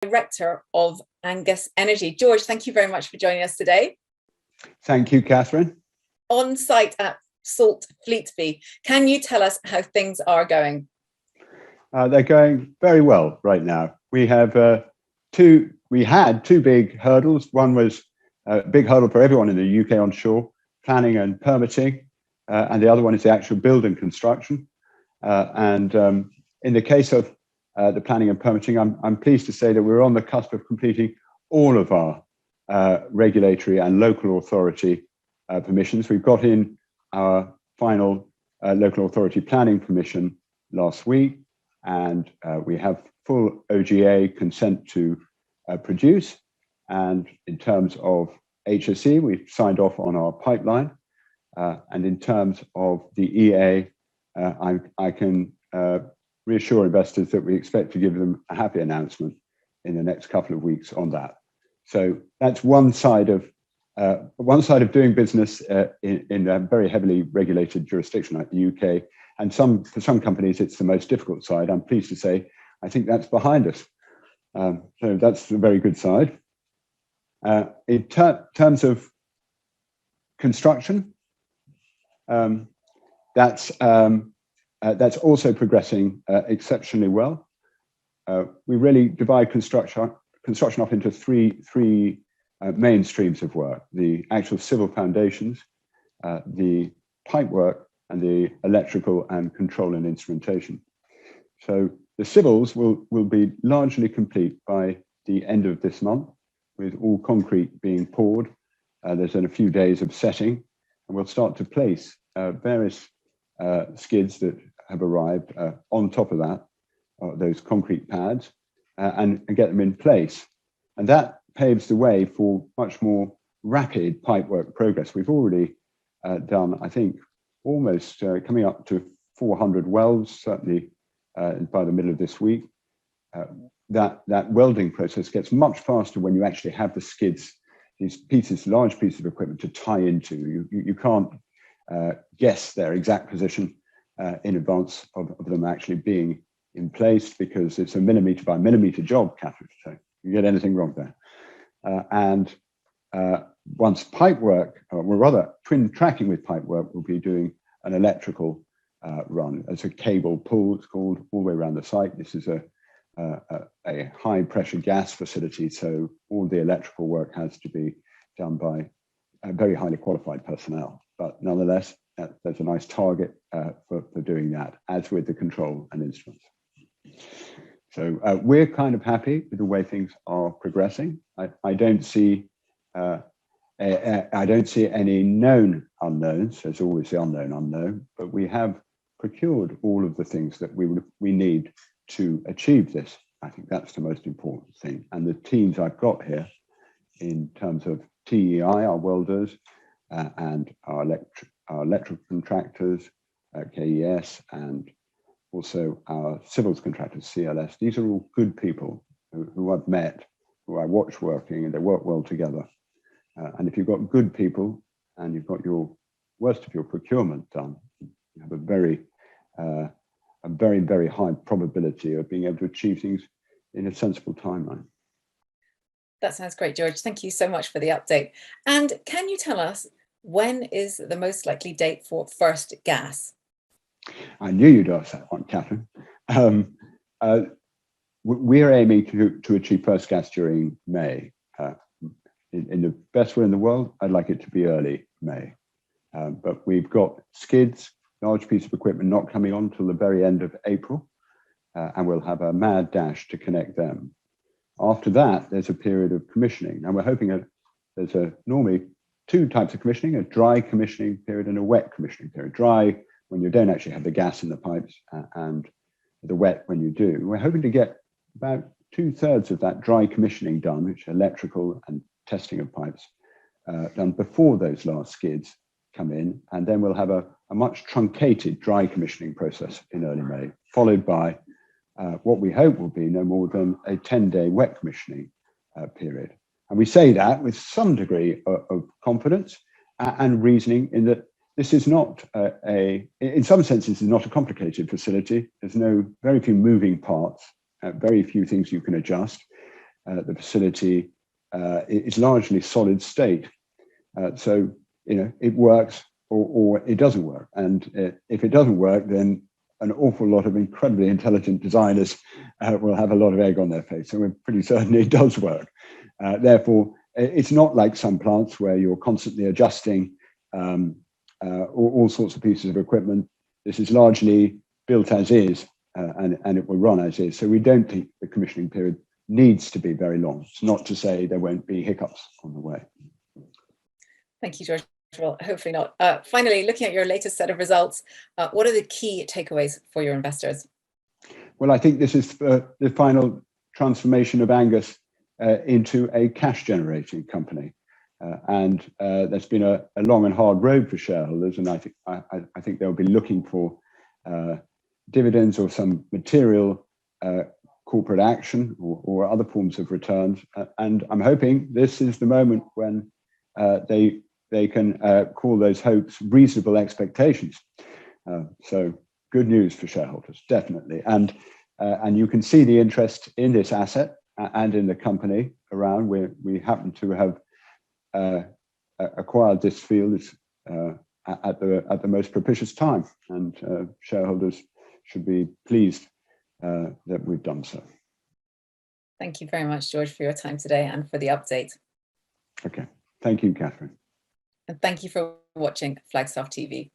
Director of Angus Energy. George, thank you very much for joining us today. Thank you, Catherine. On site at Salt Fleetby, can you tell us how things are going? They're going very well right now. We had two big hurdles. One was a big hurdle for everyone in the UK onshore, planning and permitting, and the other one is the actual build and construction. In the case of the planning and permitting, I'm pleased to say that we're on the cusp of completing all of our regulatory and local authority permissions. We've got in our final local authority planning permission last week, and we have full OGA consent to produce. And in terms of HSE, we've signed off on our pipeline. And in terms of the EA, I can reassure investors that we expect to give them a happy announcement in the next couple of weeks on that. So that's one side of doing business in a very heavily regulated jurisdiction like the UK. And for some companies, it's the most difficult side. I'm pleased to say, I think that's behind us. So that's a very good side. In terms of construction, that's also progressing exceptionally well. We really divide construction up into three main streams of work: the actual civil foundations, the pipe work, and the electrical and control and instrumentation. So the civils will be largely complete by the end of this month, with all concrete being poured. There's been a few days of setting, and we'll start to place various skids that have arrived on top of that, those concrete pads, and get them in place. And that paves the way for much more rapid pipework progress. We've already done, I think, almost coming up to 400 welds, certainly by the middle of this week. That welding process gets much faster when you actually have the skids, these large pieces of equipment to tie into. You can't guess their exact position in advance of them actually being in place, because it's a millimeter by millimeter job, Catherine. So you get anything wrong there. Once pipe work, or rather twin tracking with pipe work, we'll be doing an electrical run as a cable pull, it's called, all the way around the site. This is a high pressure gas facility, so all the electrical work has to be done by very highly qualified personnel. But nonetheless, there's a nice target for doing that, as with the control and instruments. So we're kind of happy with the way things are progressing. I don't see any known unknowns. There's always the unknown, but we have procured all of the things that we need to achieve this. I think that's the most important thing. And the teams I've got here, in terms of TEI, our welders, and our electrical contractors, KES, and also our civils contractors, CLS. These are all good people who I've met, who I watch working, and they work well together. And if you've got good people and you've got your worst of your procurement done, you have a very, very high probability of being able to achieve things in a sensible timeline. That sounds great, George. Thank you so much for the update. And can you tell us, when is the most likely date for first gas? I knew you'd ask that one, Catherine. We're aiming to achieve first gas during May. In the best way in the world, I'd like it to be early May. But we've got skids, large piece of equipment, not coming on till the very end of April, and we'll have a mad dash to connect them. After that, there's a period of commissioning, and we're hoping that there's normally two types of commissioning: a dry commissioning period and a wet commissioning period. Dry, when you don't actually have the gas in the pipes, and the wet when you do. We're hoping to get about 2/3 of that dry commissioning done, which are electrical and testing of pipes, done before those last skids come in. And then we'll have a much truncated dry commissioning process in early May, followed by what we hope will be no more than a 10-day wet commissioning period. And we say that with some degree of confidence and reasoning, in that this is not in some sense, this is not a complicated facility. There's very few moving parts, very few things you can adjust. the facility is largely solid state. So, it works or it doesn't work. And if it doesn't work, then an awful lot of incredibly intelligent designers will have a lot of egg on their face. So we're pretty certain it does work. Therefore, it's not like some plants where you're constantly adjusting all sorts of pieces of equipment. This is largely built as is, and it will run as is. So we don't think the commissioning period needs to be very long. It's not to say there won't be hiccups on the way. Thank you, George. Well, hopefully not. Finally, looking at your latest set of results, what are the key takeaways for your investors? Well, I think this is the final transformation of Angus into a cash-generating company. And there's been a long and hard road for shareholders, and I think they'll be looking for dividends or some material corporate action or other forms of returns. And I'm hoping this is the moment when they can call those hopes reasonable expectations. So good news for shareholders, definitely. And you can see the interest in this asset and in the company around where we happen to have acquired this field at the most propitious time, and shareholders should be pleased that we've done so. Thank you very much, George, for your time today and for the update. Okay, thank you, Catherine. And thank you for watching Flagstaff TV.